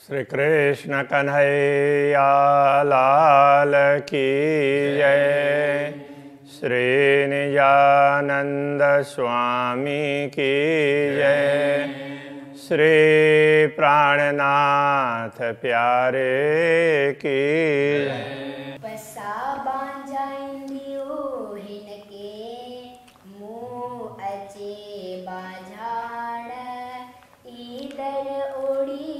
श्री कृष्ण कन्हैया लाल की जय। श्री निजानंद स्वामी की जय। श्री प्राणनाथ प्यारे की जय। पसा बांझा इंदियो हिनके मुँह अचे बाझाड़ ईदर ओड़ी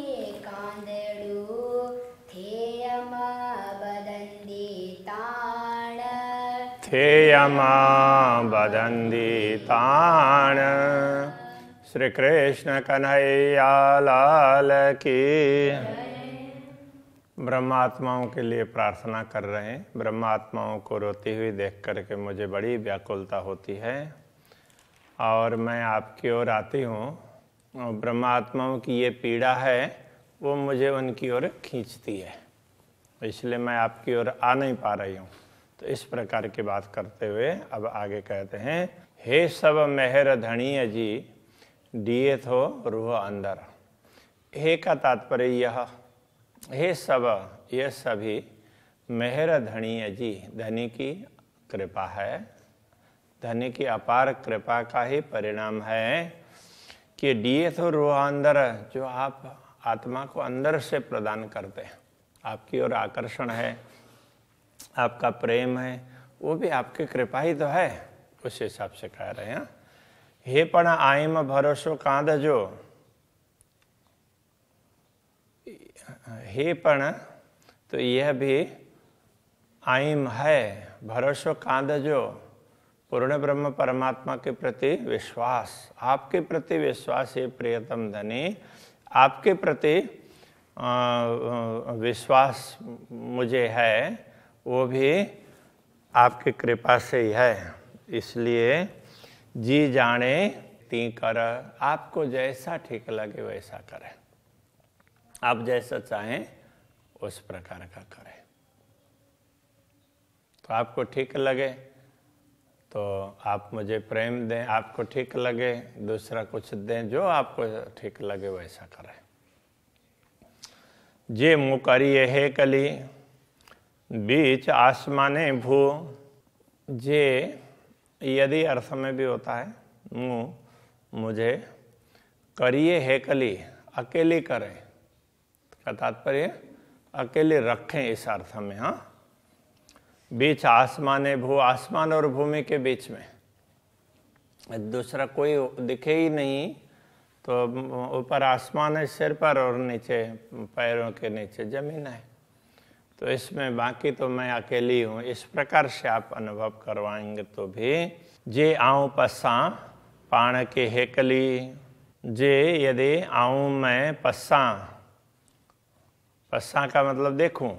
कांदड़ू थेयमा बदंदी ताण थेयमा बदंदी ताण। श्री कृष्ण कन्हैया लाल की। ब्रह्मात्माओं के लिए प्रार्थना कर रहे हैं। ब्रह्मात्माओं को रोती हुई देख करके मुझे बड़ी व्याकुलता होती है और मैं आपकी ओर आती हूँ। ब्रह्मात्माओं की ये पीड़ा है वो मुझे उनकी ओर खींचती है, इसलिए मैं आपकी ओर आ नहीं पा रही हूँ। तो इस प्रकार की बात करते हुए अब आगे कहते हैं, हे सब मेहर धणीय जी दिए थो रूह अंदर। हे का तात्पर्य यह, हे सब, ये सभी मेहर धणीय जी, धनी की कृपा है, धनी की अपार कृपा का ही परिणाम है कि दिए तो रूह अंदर, जो आप आत्मा को अंदर से प्रदान करते हैं, आपकी ओर आकर्षण है, आपका प्रेम है, वो भी आपकी कृपा ही तो है। उस हिसाब से कह रहे हैं, हे पण आइम भरोसो कांद जो। हे पण, तो यह भी आइम है, भरोसो कांद जो, पूर्ण ब्रह्म परमात्मा के प्रति विश्वास, आपके प्रति विश्वास, ये प्रियतम धनी, आपके प्रति विश्वास मुझे है, वो भी आपकी कृपा से ही है। इसलिए जी जाने ती कर, आपको जैसा ठीक लगे वैसा करें, आप जैसा चाहें उस प्रकार का करें। तो आपको ठीक लगे तो आप मुझे प्रेम दें, आपको ठीक लगे दूसरा कुछ दें, जो आपको ठीक लगे वैसा करें। जे मुँह करिए हे कली बीच आसमाने भू। जे यदि अर्थ में भी होता है मुँह, मुझे करिए हे कली, अकेली करें का तात्पर्य अकेले रखें इस अर्थ में। हाँ, बीच आसमाने भू, आसमान और भूमि के बीच में, दूसरा कोई दिखे ही नहीं, तो ऊपर आसमान है सिर पर और नीचे पैरों के नीचे जमीन है, तो इसमें बाकी तो मैं अकेली हूँ। इस प्रकार से आप अनुभव करवाएंगे तो भी जे आऊँ पस्सा पाण के हेकली। जे यदि आऊँ मैं पस्सा, पस्सा का मतलब देखूं,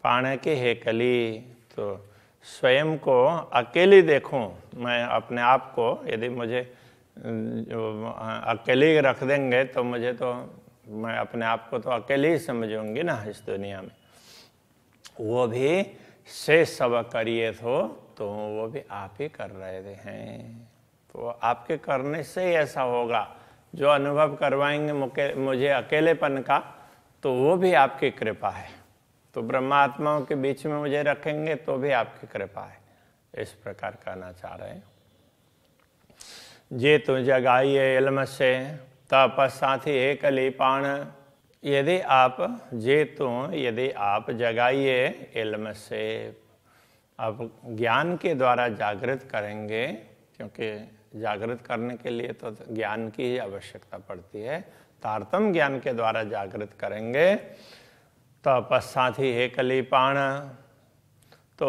पाण के हेकली तो स्वयं को अकेली देखूं। मैं अपने आप को यदि मुझे अकेली रख देंगे तो मुझे तो, मैं अपने आप को तो अकेले ही समझूंगी ना इस दुनिया में। वो भी से सब करिए तो वो भी आप ही कर रहे हैं, तो आपके करने से ही ऐसा होगा। जो अनुभव करवाएंगे मुझे अकेलेपन का, तो वो भी आपकी कृपा है। तो ब्रह्मात्माओं के बीच में मुझे रखेंगे तो भी आपकी कृपा है, इस प्रकार कहना चाह रहे हैं। जे तु जगाइए इल्म से तप साथी एक लीपाण। यदि आप यदि आप जगाइए इल्म से, आप ज्ञान के द्वारा जागृत करेंगे, क्योंकि जागृत करने के लिए तो ज्ञान की ही आवश्यकता पड़ती है। तारतम ज्ञान के द्वारा जागृत करेंगे तो पश्चात ही हे कलीपाण। तो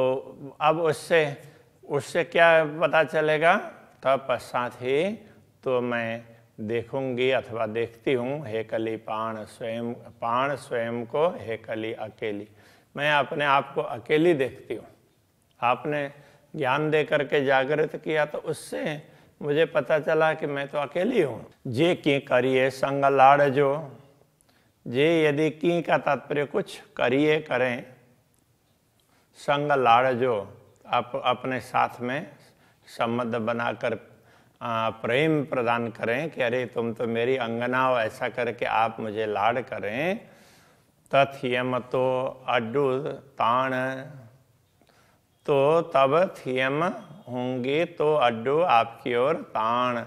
अब उससे क्या पता चलेगा? तब पश्चात ही तो मैं देखूंगी अथवा देखती हूँ हे कली पाण, स्वयं पाण स्वयं को, हे कली अकेली, मैं अपने आप को अकेली देखती हूँ। आपने ज्ञान दे करके जागृत किया तो उससे मुझे पता चला कि मैं तो अकेली हूँ। जे की करिए संग लाड़ जो। जे यदि की का तात्पर्य कुछ करिए करें, संग लाड़ जो, आप अपने साथ में संबंध बनाकर प्रेम प्रदान करें कि अरे तुम तो मेरी अंगना हो, ऐसा करके आप मुझे लाड करें। तथियम तो अड्डू ताण, तो तब थियम होंगे तो अड्डू आपकी ओर ताण,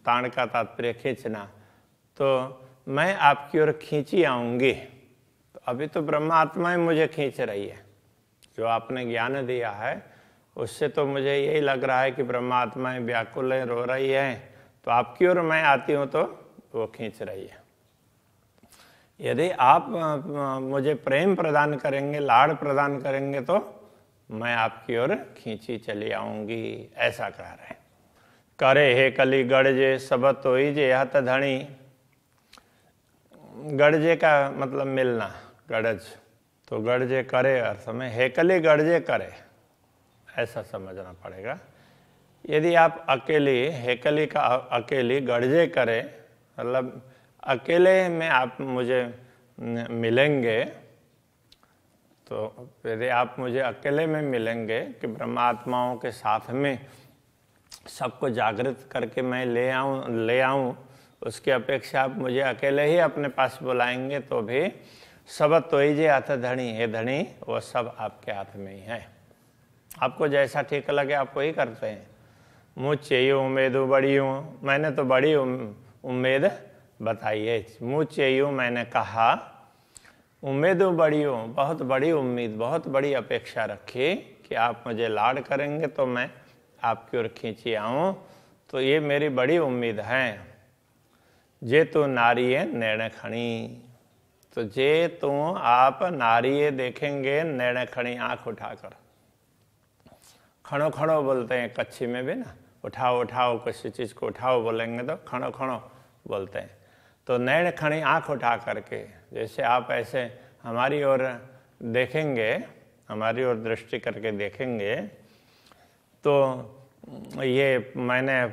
ताण का तात्पर्य खींचना, तो मैं आपकी ओर खींची आऊंगी। तो अभी तो ब्रह्मात्मा ही मुझे खींच रही है, जो आपने ज्ञान दिया है उससे तो मुझे यही लग रहा है कि ब्रह्मात्मा व्याकुल है, रो रही है, तो आपकी ओर मैं आती हूँ तो वो खींच रही है। यदि आप मुझे प्रेम प्रदान करेंगे, लाड़ प्रदान करेंगे, तो मैं आपकी ओर खींची चली आऊंगी, ऐसा कह रहे हैं। करे हे कली गड़जे सब तोई जे हत धनी। गड़जे का मतलब मिलना, गड़ज, तो गड़जे करे अर्थ में हेकली गड़जे करे, ऐसा समझना पड़ेगा। यदि आप अकेली, हेकली का अकेली, गड़जे करे मतलब अकेले में आप मुझे मिलेंगे, तो यदि आप मुझे अकेले में मिलेंगे कि ब्रह्मात्माओं के साथ में सबको जागृत करके मैं ले आऊं, उसकी अपेक्षा आप मुझे अकेले ही अपने पास बुलाएंगे तो भी सब तोईजे हाथ धनी, हे धनी वो सब आपके हाथ में ही है। आपको जैसा ठीक लगे आप वही करते हैं। मुझ चाहिए उम्मीद बड़ी हूँ, मैंने तो बड़ी उम्मीद बताई है। मुझ चाहिए मैंने कहा, उम्मीद बड़ी हूँ, बहुत बड़ी उम्मीद, बहुत बड़ी अपेक्षा रखी कि आप मुझे लाड करेंगे तो मैं आपकी ओर खींची आऊँ, तो ये मेरी बड़ी उम्मीद है। जे तू नारी है नैण खणी, तो जे तू आप नारी देखेंगे नैण खणी, आँख उठाकर, खड़ो खड़ो बोलते हैं कच्छी में भी ना, उठाओ उठाओ, किसी चीज़ को उठाओ बोलेंगे तो खड़ो खड़ो बोलते हैं। तो नैण खड़ी, आँख उठा करके, जैसे आप ऐसे हमारी ओर देखेंगे, हमारी ओर दृष्टि करके देखेंगे, तो ये मैंने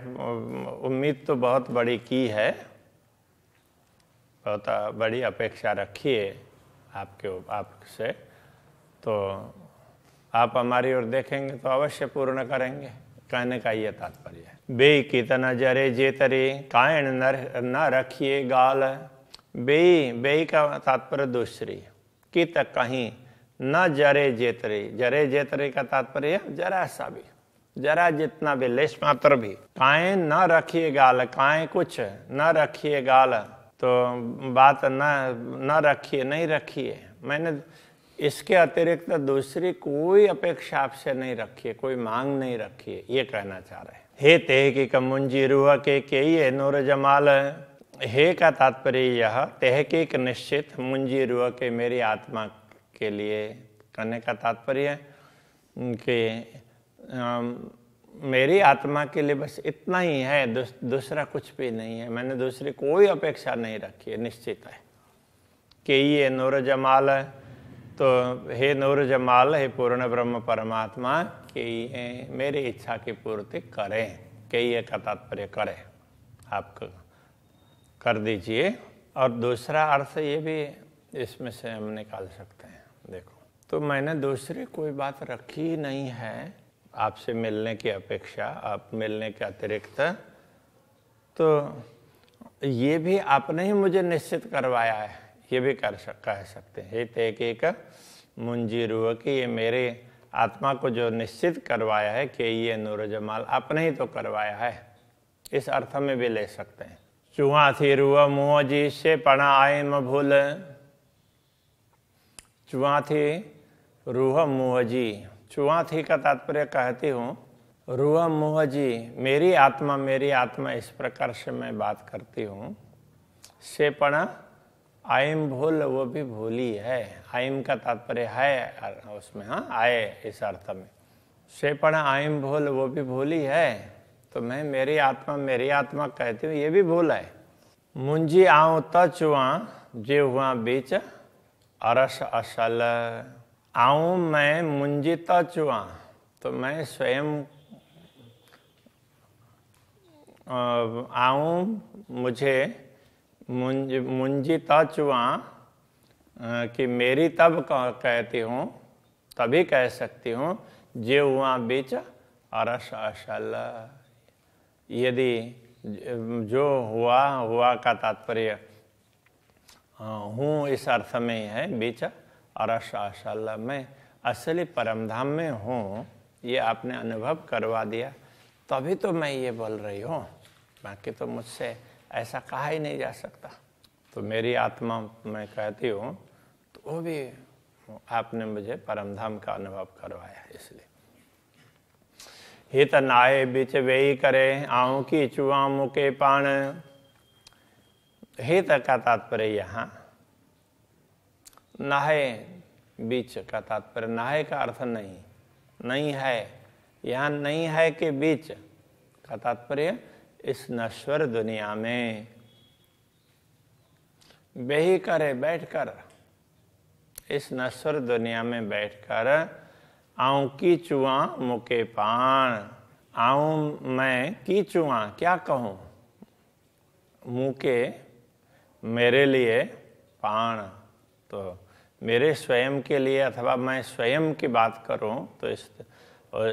उम्मीद तो बहुत बड़ी की है, बहुत बड़ी अपेक्षा रखी है आपसे, तो आप हमारी ओर देखेंगे तो अवश्य पूर्ण करेंगे, कहने का ये तात्पर्य है। बे कितना जरे जेतरे कायन न रखिए गाल। बे का तात्पर्य दूसरी, कित कहीं न जरे जेतरे, जरे जेतरे का तात्पर्य जरा सा भी, जरा जितना भी, लेश मात्र भी। कायन न रखिए गाल, कायन कुछ न रखिए गाल, तो बात न रखिए, नहीं रखिए, मैंने इसके अतिरिक्त दूसरी कोई अपेक्षा आपसे नहीं रखी है, कोई मांग नहीं रखी है, ये कहना चाह रहे हैं। हे तेह की कमुंजी रुआ के ये नूर जमाल। हे का तात्पर्य यह, तेह के एक निश्चित, मुंजी रुआ के मेरी आत्मा के लिए, कहने का तात्पर्य कि मेरी आत्मा के लिए बस इतना ही है, दूसरा कुछ भी नहीं है, मैंने दूसरी कोई अपेक्षा नहीं रखी है, निश्चित है। कि ये नूर जमाल, तो हे नूर जमाल, हे पूर्ण ब्रह्म परमात्मा, कि ये मेरी इच्छा की पूर्ति करें, कि ये का तात्पर्य करें, आप कर दीजिए। और दूसरा अर्थ ये भी इसमें से हम निकाल सकते हैं। देखो, तो मैंने दूसरी कोई बात रखी ही नहीं है आपसे मिलने की अपेक्षा, आप मिलने के अतिरिक्त, तो ये भी आपने ही मुझे निश्चित करवाया है, ये भी कह सकते हैं। एक मुंजी रूह की, ये मेरे आत्मा को जो निश्चित करवाया है कि ये नूर जमाल, आपने ही तो करवाया है, इस अर्थ में भी ले सकते हैं। चुहा थी रूह मुँह जी से पढ़ा आए म भूल। चुहा थी रूह मुँह जी, चुहा थी का तात्पर्य कहती हूँ, रूह मुँह जी, मेरी आत्मा इस प्रकार से मैं बात करती हूँ। से पढ़ा आइम भूल, वो भी भूली है, आइम का तात्पर्य है उसमें, हाँ आए इस अर्थ में। से पढ़ा आइम भूल, वो भी भूली है, तो मैं मेरी आत्मा कहती हूँ, ये भी भूल है। मुंजी आऊँ त चुआ जे हुआ बीच अरस असल। आऊँ मैं मुंजी त चुआ, तो मैं स्वयं आऊँ, मुझे मुंजी तचुआ कि मेरी तब कहती हूँ, तभी कह सकती हूँ, जे हुआ बीच अरस असल, यदि जो हुआ का तात्पर्य हूँ इस अर्थ में है बीच, और असल में असली परमधाम में हूँ, ये आपने अनुभव करवा दिया, तभी तो मैं ये बोल रही हूँ, बाकी तो मुझसे ऐसा कहा ही नहीं जा सकता। तो मेरी आत्मा मैं कहती हूँ, तो वो भी आपने मुझे परमधाम का अनुभव करवाया। इसलिए हित नाये बीच वेई करे, आऊँ की चुआ मुके पान। हित का तात्पर्य यहाँ नाहे बीच का तात्पर्य, नाहे का अर्थ नहीं है, यहाँ नहीं है कि बीच का तात्पर्य इस नश्वर दुनिया में बेही करे, बैठकर, इस नश्वर दुनिया में बैठकर आऊं की चुआ मुके पान। आऊं मैं की चुआ, क्या कहूँ, मुके मेरे लिए, पान तो मेरे स्वयं के लिए, अथवा मैं स्वयं की बात करूं तो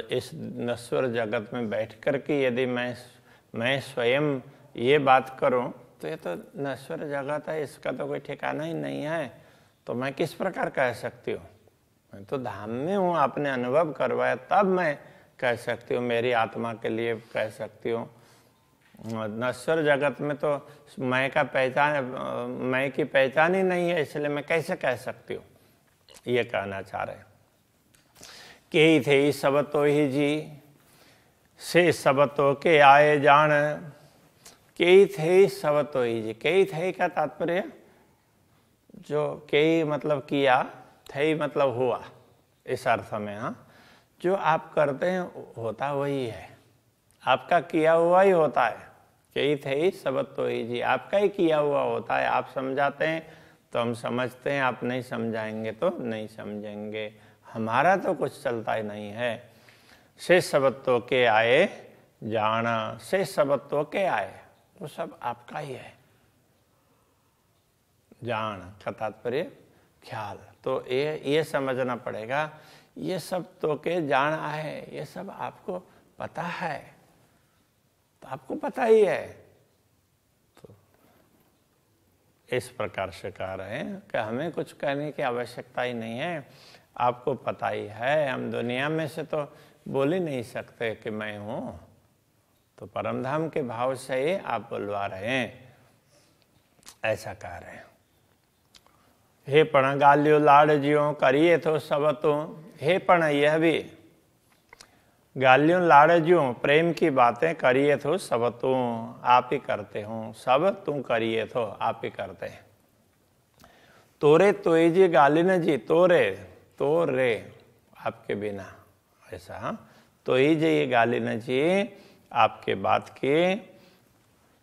इस नश्वर जगत में बैठ कर के यदि मैं स्वयं ये बात करूं तो ये तो नश्वर जगत है, इसका तो कोई ठिकाना ही नहीं है, तो मैं किस प्रकार कह सकती हूँ। मैं तो धाम में हूँ, आपने अनुभव करवाया तब मैं कह सकती हूँ, मेरी आत्मा के लिए कह सकती हूँ। नश्वर जगत में तो मैं की पहचान ही नहीं है, इसलिए मैं कैसे कह सकती हूँ, ये कहना चाह रहे। के थे सब तो ही जी, से सब तो के आए जान। के थे सब तो ही जी, के थे का तात्पर्य जो के मतलब किया, थे मतलब हुआ, इस अर्थ में। हाँ, जो आप करते हैं होता वही है, आपका किया हुआ ही होता है। कई थे सब तो ही जी, आपका ही किया हुआ होता है। आप समझाते हैं तो हम समझते हैं, आप नहीं समझाएंगे तो नहीं समझेंगे, हमारा तो कुछ चलता ही नहीं है। से सबत्व के आए जाना, से सबत्व के आए, वो सब आपका ही है। जान का तात्पर्य ख्याल, तो ये समझना पड़ेगा, ये सब तो के जान आए, ये सब आपको पता है, तो आपको पता ही है। तो इस प्रकार से कह रहे हैं कि हमें कुछ कहने की आवश्यकता ही नहीं है, आपको पता ही है। हम दुनिया में से तो बोल ही नहीं सकते कि मैं हूँ, तो परमधाम के भाव से ही आप बुलवा रहे हैं, ऐसा कह रहे हैं। हे पण गालियो लाड़ जियो, करिए तो सब तो। हे पण यह भी, गालियों लाड़जियों प्रेम की बातें करिए तो सब तू आप ही करते हो, सब तू करिए तो आप ही करते हैं। तोरे तो जी गाली न जी, तोरे आपके बिना, ऐसा तो ही जी ये गाली न जी, आपके बात की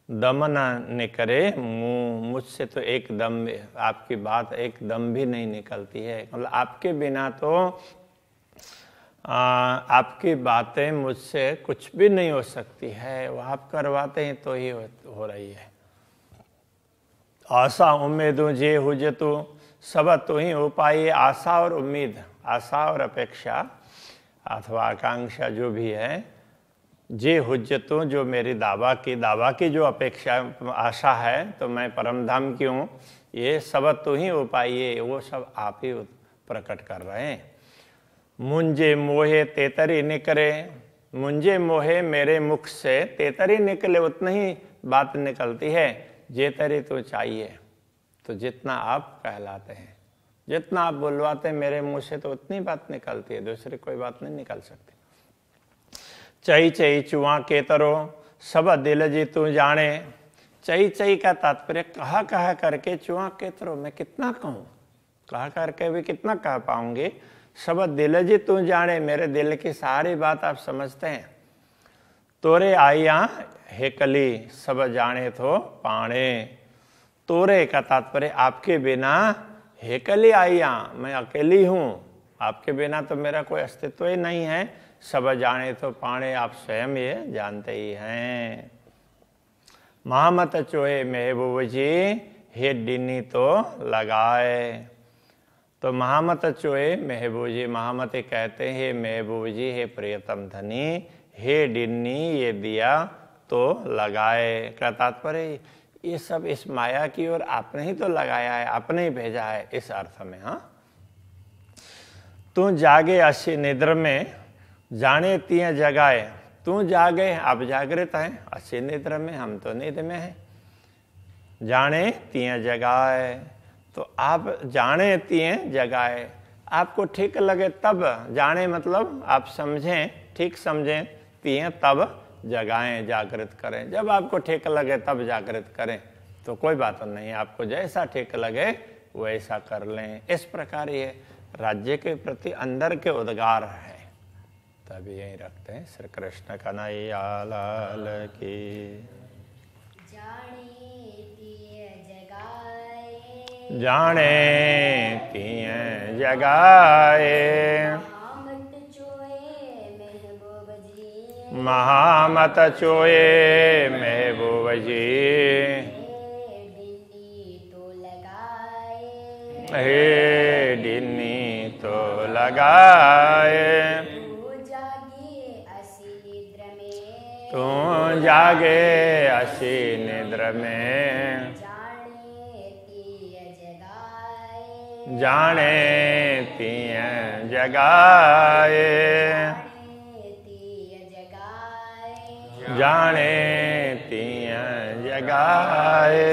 दम न निकरे मुँह, मुझसे तो एक दम, आपकी बात एक दम भी नहीं निकलती है। मतलब आपके बिना तो आपकी बातें मुझसे कुछ भी नहीं हो सकती है, वो आप करवाते हैं तो ही हो रही है। आशा उम्मीदों जे हुजे तो सब तो ही हो पाई। आशा और उम्मीद, आशा और अपेक्षा अथवा आकांक्षा जो भी है, जे हुज्जतों जो मेरी दावा की जो अपेक्षा आशा है, तो मैं परमधाम की हूँ, ये सब तो ही हो पाइए, वो सब आप ही प्रकट कर रहे हैं। मुंजे मोहे तेतरी निकले, मुंजे मोहे मेरे मुख से तेतरी निकले, उतना ही बात निकलती है। जेतरी तो चाहिए, तो जितना आप कहलाते हैं, जितना आप बुलवाते हैं मेरे मुंह से, तो उतनी बात निकलती है, दूसरी कोई बात नहीं निकल सकती। चई चई चुआ के तरो, सब दिल जी तू जाने। चई चई का तात्पर्य कहा करके, चुआ के तरो मैं कितना कहूँ, कहा करके भी कितना कह पाऊंगी। सब दिल जी तू जाने, मेरे दिल की सारी बात आप समझते हैं। तोरे आइया हेकली, सब जाने तो पाणे। तोरे का तात्पर्य आपके बिना, हेकली आइया मैं अकेली हूँ, आपके बिना तो मेरा कोई अस्तित्व ही नहीं है। सब जाने तो पाणे, आप स्वयं ये जानते ही हैं। महामत चोए महबूब जी, हे डिनी तो लगाए। तो महामत चोए महबूब जी, महामत कहते हैं हे महबूब जी, हे प्रियतम धनी, हे डिन्नी ये दिया तो लगाए का तात्पर्य ये सब इस माया की ओर आपने ही तो लगाया है, आपने ही भेजा है, इस अर्थ में। हाँ, तू जागे असी निद्र में जाने तिये जगाए। तू जागे, आप जागृत हैं, असी निद्र में, हम तो नींद में हैं। जाने तिये जगाए, तो आप जाने तिये जगाए, आपको ठीक लगे तब, जाने मतलब आप समझें, ठीक समझें, तिये तब जगाएं, जागृत करें। जब आपको ठीक लगे तब जागृत करें, तो कोई बात नहीं, आपको जैसा ठीक लगे वैसा कर लें। इस प्रकार ये राज्य के प्रति अंदर के उद्गार है। तभी यही रखते हैं। श्री कृष्ण कन्हैया लाल की। जाने तिये जगाए, महामत चोए महबूब जी। हे डिन्नी तो लगाए, तू जागे असी निद्र में। जाने तिये जगाए, जाने तिये जगाए।